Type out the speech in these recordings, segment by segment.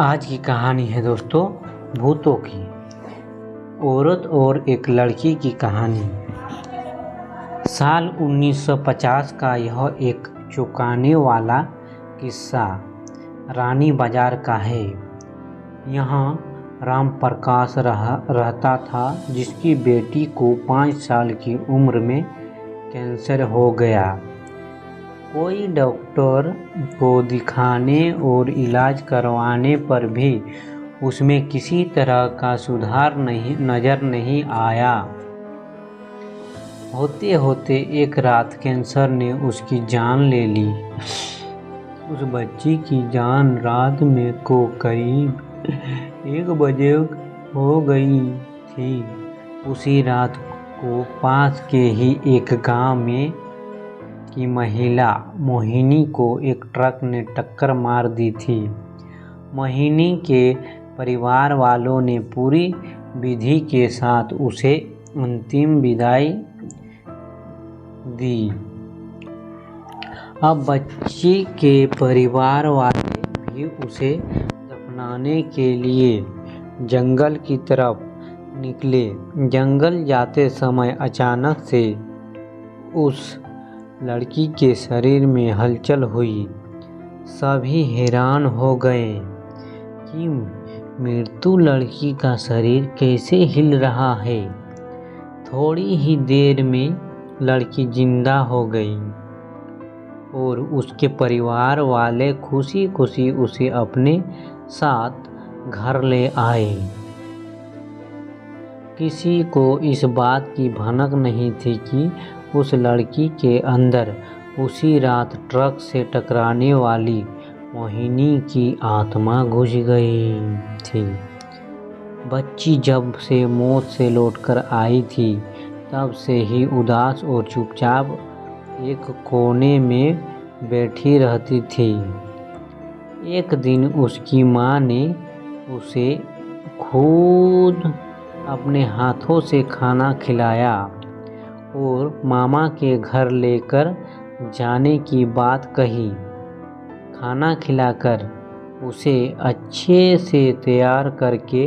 आज की कहानी है दोस्तों भूतों की। औरत और एक लड़की की कहानी। साल 1950 का यह एक चौंकाने वाला किस्सा रानी बाजार का है। यहाँ राम प्रकाश रहता था, जिसकी बेटी को 5 साल की उम्र में कैंसर हो गया। कोई डॉक्टर को दिखाने और इलाज करवाने पर भी उसमें किसी तरह का सुधार नज़र नहीं आया। होते होते एक रात कैंसर ने उसकी जान ले ली। उस बच्ची की जान रात में को करीब 1 बजे हो गई थी। उसी रात को पास के ही एक गांव में की महिला मोहिनी को एक ट्रक ने टक्कर मार दी थी। मोहिनी के परिवार वालों ने पूरी विधि के साथ उसे अंतिम विदाई दी। अब बच्ची के परिवार वाले भी उसे दफनाने के लिए जंगल की तरफ निकले। जंगल जाते समय अचानक से उस लड़की के शरीर में हलचल हुई। सभी हैरान हो गए कि मृत्यु लड़की का शरीर कैसे हिल रहा है। थोड़ी ही देर में लड़की जिंदा हो गई और उसके परिवार वाले खुशी खुशी उसे अपने साथ घर ले आए। किसी को इस बात की भनक नहीं थी कि उस लड़की के अंदर उसी रात ट्रक से टकराने वाली मोहिनी की आत्मा घुस गई थी। बच्ची जब से मौत से लौटकर आई थी, तब से ही उदास और चुपचाप एक कोने में बैठी रहती थी। एक दिन उसकी माँ ने उसे खुद अपने हाथों से खाना खिलाया और मामा के घर लेकर जाने की बात कही। खाना खिलाकर उसे अच्छे से तैयार करके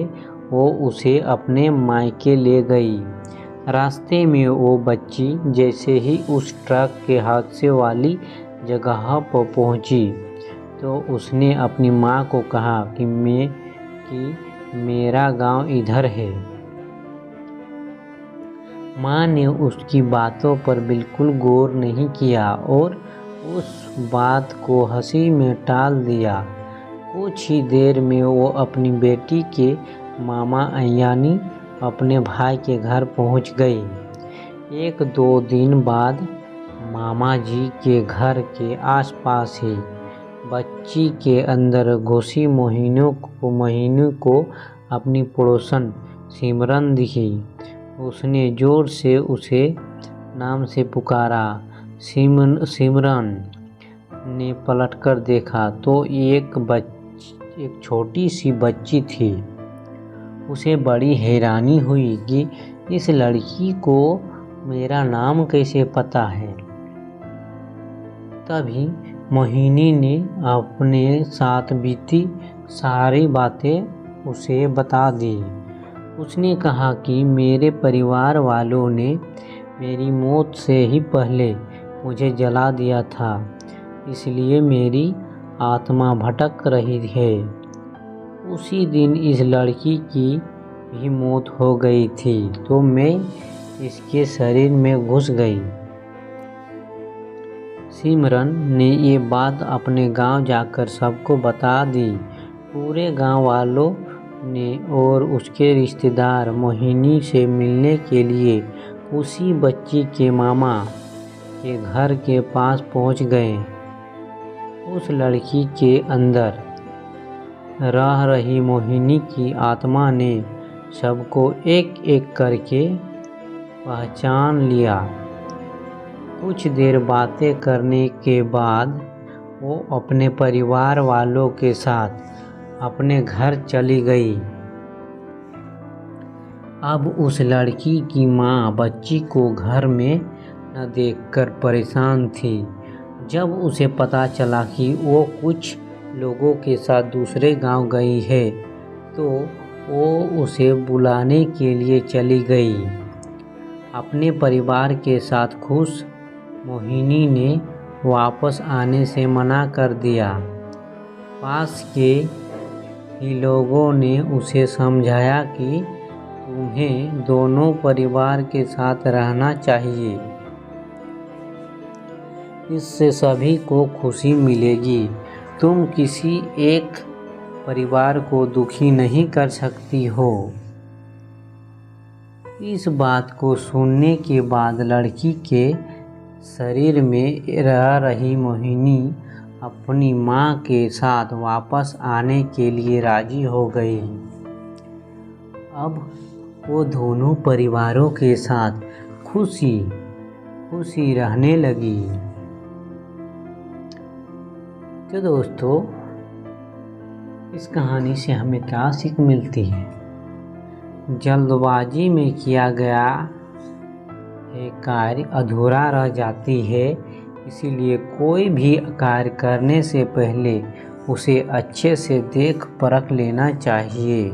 वो उसे अपने मायके ले गई। रास्ते में वो बच्ची जैसे ही उस ट्रक के हादसे वाली जगह पर पहुंची, तो उसने अपनी माँ को कहा कि मेरा गांव इधर है। माँ ने उसकी बातों पर बिल्कुल गौर नहीं किया और उस बात को हंसी में टाल दिया। कुछ ही देर में वो अपनी बेटी के मामा यानी अपने भाई के घर पहुंच गई। 1-2 दिन बाद मामा जी के घर के आसपास ही बच्ची के अंदर घुसी मोहिनी को अपनी पड़ोसन सिमरन दिखी। उसने जोर से उसे नाम से पुकारा। सिमरन ने पलटकर देखा तो एक छोटी सी बच्ची थी। उसे बड़ी हैरानी हुई कि इस लड़की को मेरा नाम कैसे पता है। तभी मोहिनी ने अपने साथ बीती सारी बातें उसे बता दी। उसने कहा कि मेरे परिवार वालों ने मेरी मौत से ही पहले मुझे जला दिया था, इसलिए मेरी आत्मा भटक रही है। उसी दिन इस लड़की की भी मौत हो गई थी, तो मैं इसके शरीर में घुस गई। सिमरन ने ये बात अपने गांव जाकर सबको बता दी। पूरे गांव वालों ने और उसके रिश्तेदार मोहिनी से मिलने के लिए उसी बच्ची के मामा के घर के पास पहुंच गए। उस लड़की के अंदर रह रही मोहिनी की आत्मा ने सबको एक एक करके पहचान लिया। कुछ देर बातें करने के बाद वो अपने परिवार वालों के साथ अपने घर चली गई। अब उस लड़की की माँ बच्ची को घर में न देखकर परेशान थी। जब उसे पता चला कि वो कुछ लोगों के साथ दूसरे गांव गई है, तो वो उसे बुलाने के लिए चली गई। अपने परिवार के साथ खुश मोहिनी ने वापस आने से मना कर दिया। पास के ही लोगों ने उसे समझाया कि तुम्हें दोनों परिवार के साथ रहना चाहिए, इससे सभी को खुशी मिलेगी। तुम किसी एक परिवार को दुखी नहीं कर सकती हो। इस बात को सुनने के बाद लड़की के शरीर में रह रही मोहिनी अपनी माँ के साथ वापस आने के लिए राजी हो गई। अब वो दोनों परिवारों के साथ खुशी खुशी रहने लगी। तो दोस्तों, इस कहानी से हमें क्या सीख मिलती है? जल्दबाजी में किया गया कार्य अधूरा रह जाती है, इसीलिए कोई भी कार्य करने से पहले उसे अच्छे से देख परख लेना चाहिए।